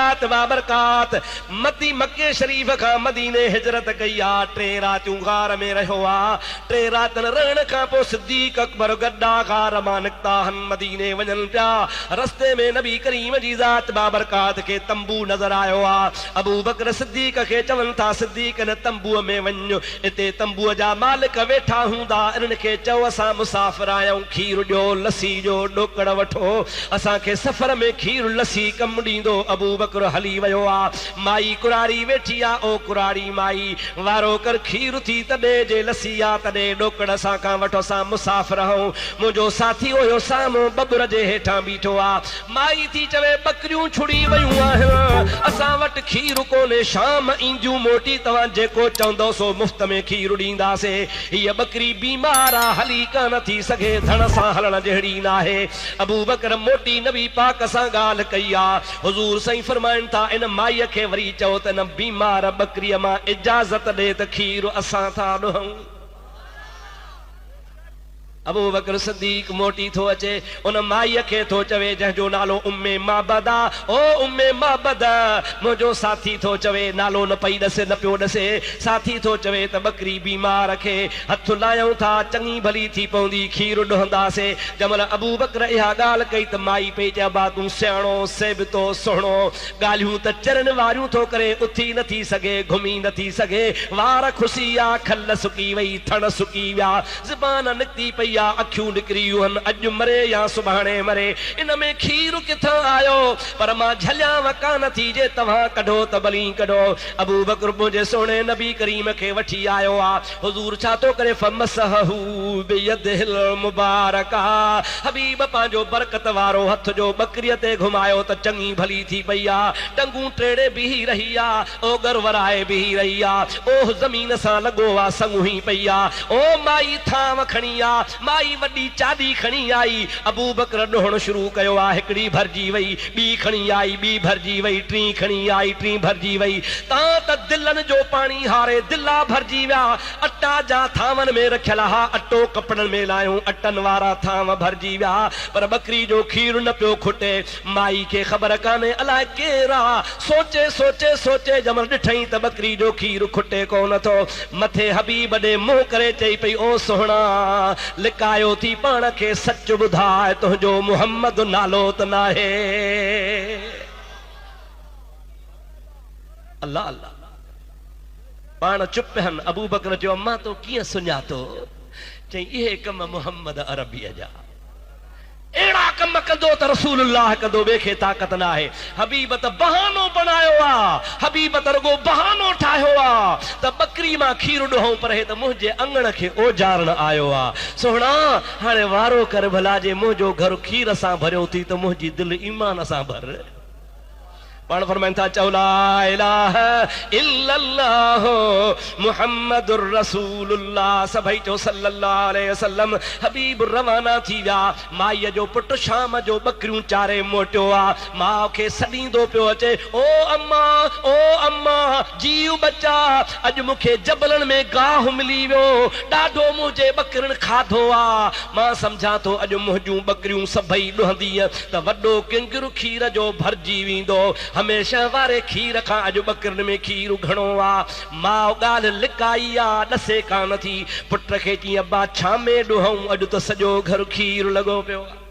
जीज़ात बाबरकात मती मक्के शरीफ का मदीने हिजरत कई आ 3 रातियूं गार में रहो आ 3 रातन रहण का पो सिद्दीक अकबर गड्डा गार मां निकता हन मदीने वजन पिया रस्ते में नबी करीम जी ज़ात बाबरकात के तंबू नजर आयो आ अबू बकर सिद्दीक के चवन था सिद्दीक ने तंबू में वञो इते तंबू जा मालिक वेठा हुंदा इन्हनि के चओ असां मुसाफ़िर आहियूं खीर ॾियो लस्सी जो ॾोकड़ वठो असां के सफ़र में खीर लस्सी कम ॾींदो अबू बकर हली वियो आ माई कुरारी वेठी आ ओ कुरारी माई वारो कर खीर थी तॾे जे लस्सी आ तॾे ॾोकड़ असां खां वठो असां मुसाफ़िर आहियूं मुंहिंजो साथी हुयो साम्हूं बबुर जे हेठां बीठो आ माई थी चवे बकरियूं छुड़ी वयूं आहिनि असां वटि खीर कोन्हे शाम ईंदियूं मोटी तव्हां जेको चवंदो सो मुफ़्त में खीर ॾींदासीं हीअ बकरी बीमार आ हली कान थी सघे धन सां हलण जहिड़ी न आहे अबू बकर मोटी नबी पाक सां ॻाल्हि कई आ हुज़ूर साईं फरमाइनि था इन माईअ खे वरी चओ त इन बीमार बकरीअ मां इजाज़त ॾे त खीर असां था ॾियूं अबू बकर सिद्दीक मोटी थो अचे उन माईअ खे थो चवे जंहिंजो नालो उम्मे माबद आ ओ उम्मे माबद मुंहिंजो साथी थो चवे नालो न पई ॾसे न पियो ॾसे साथी थो चवे त बकरी बीमार खे हथ लायूं था चङी भली थी पवंदी खीर ॾुहंदासीं जंहिंमहिल अबू बकर इहा ॻाल्हि कई त माई पई चए बा तूं सियाणो सेबितो सुहिणो ॻाल्हियूं त चरनि वारियूं थो करे उथी नथी सघे घुमी नथी सघे वार खुसी आ खल सुकी वई थण सुकी विया ज़बान निकिती पई अखियूं निकिरियूं आहिनि अॼु मरे या सुभाणे मरे इन में खीर किथां आयो पर मां झलियांव कान थी जे तव्हां कढो त भली कढो अबू बकर मुंहिंजे सोणे नबी करीम खे वठी आयो आहे हुज़ूर छा थो करे फमसहू बियदिल मुबारका हबीब पंहिंजो बरकत वारो हथ जो बकरीअ ते घुमायो त चङी भली थी पई आहे टंगूं टेड़े बीही रही आहे ओगर वराए बीही रही आहे ओह ज़मीन सां लॻो आहे संगू ई पई आहे ओ माई थांव खणी आहे माई वॾी चादी खणी आई अबू बकर ॾोहण शुरू कयो आहे हिकिड़ी भरजी वई ॿी खणी आई ॿी भरजी वई टी खणी आई टी भरजी वई तां त दिलनि जो पाणी हारे दिला भरजी विया अटा जा थांवनि में रखियल हा अटो कपड़नि में लायूं अटनि वारा थांव भरजी विया पर बकरी जो खीर न पियो खुटे माई खे ख़बर कान्हे अलाए केरु आहे सोचे सोचे सोचे जमल ॾिठई त बकरी जो खीर खुटे कोन थो मथे हबीब ॾे मुंहुं करे चई पई ओ सोहणा लिकायो थी पाण खे सच ॿुधाए तुंहिंजो मुहम्मद नालो त नाहे अल्लाह अल्लाह पाण चुप आहिनि अबू बकर चयो अम्मा तो कीअं सुञातो चई इहे कम मुहम्मद अरबीअ जा अहिड़ा कम कंदो त रसूलुल्लाह कंदो ॿिए खे ताक़त न आहे हबीब त बहानो बनायो आहे हबीब त रुगो बहानो ठाहियो आहे त बकरी मां खीर ॾुहूं पर हे त मुंहिंजे अंगण खे ओजारण आयो आहे सोहणा हाणे वारो कर भला जे मुंहिंजो घर खीर सां भरियो थी त मुंहिंजी दिलि ईमान सां भर पाण फरमाइनि था चओ ला इलाहा इल्लल्लाह मुहम्मदुर रसूलुल्लाह सभई चओ सल्लल्लाहु अलैहि वसल्लम हबीब रवाना थी विया माईअ जो पुट शाम जो बकरियूं चारे मोटियो आहे माउ खे सॾींदो पियो अचे ओ अम्मा जीव बचा अॼु मूंखे जबलनि में गाहु मिली वियो ॾाढो मुंहिंजे बकरियुनि खाधो आहे मां सम्झां थो अॼु मुंहिंजूं बकरियूं सभई ॾुहंदीअ त वॾो किंगर खीर जो भरजी वेंदो हमेशह वारे खीर खां अॼु बकरियुनि में खीर घणो आहे माउ ॻाल्हि लिकाई आहे ॾसे कान थी पुट खे चई अब्बा छामे ॾुहूं अॼु त सॼो घर खीर लॻो पियो आहे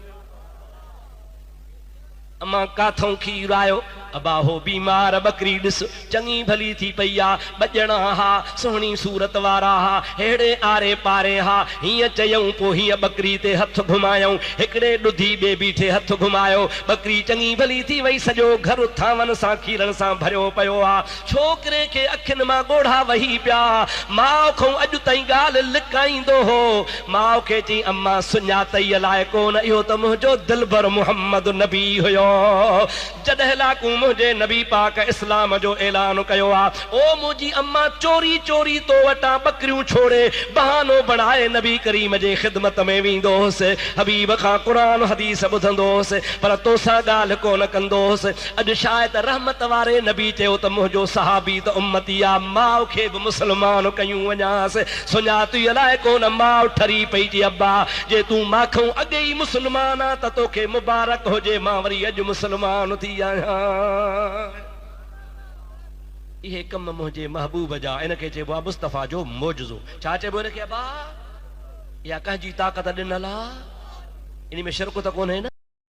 अम्मा काथों खीर आयो अबा हो बीमार बकरी ॾिस चङी भली थी पई आहे ॿॼणा हा सुहिणी सूरत वारा हा हेड़े आरे पारे हा हीअं चयऊं पोइ हीअं बकरी ते हथ घुमायूं हिकिड़े ॾुधी ॿिए बीठे हथ घुमायो बकरी चङी भली थी वई सॼो घर थांवनि सां खीरनि सां भरियो पियो आहे छोकिरे खे अखियुनि मां ॻोढ़ा वही पिया माउ खां अॼु ताईं ॻाल्हि लिकाईंदो हो माउ खे चई अम्मा सुञातई अलाए कोन इहो त मुंहिंजो दिलबर मुहम्मद नबी हुयो जॾहिं लाकू मुझे नबी पाक इस्लाम जो ऐलान कयो आ ओ मुझी अम्मा चोरी चोरी तो वटा बकरियों छोड़े बहानो बनाए नबी करीम जे खिदमत में वेंदोस हबीब खां कुरान हदीस ॿुधंदोस पर तोसां ॻाल्हि कोन कंदोस अॼु शायद रहमत वारे नबी चयो त मुंहिंजो सहाबी त उम्मती आ माउ खे बि मुसलमान कयूं वञास सुञाती अलाए कोन माउ ठरी पई थी अब्बा जे तूं माखूं अॻे ई मुसलमान आ त तोखे मुबारक हुजे मां वरी अॼु मुसलमान थी आहियां इहे कम मुंहिंजे महबूब जा, इनखे चइबो आहे मुस्तफ़ा जो मौजज़ो। छा चइबो इनखे अबा? या कंहिंजी ताक़त ॾिनल आहे, इन में शिरक त कोन्हे न।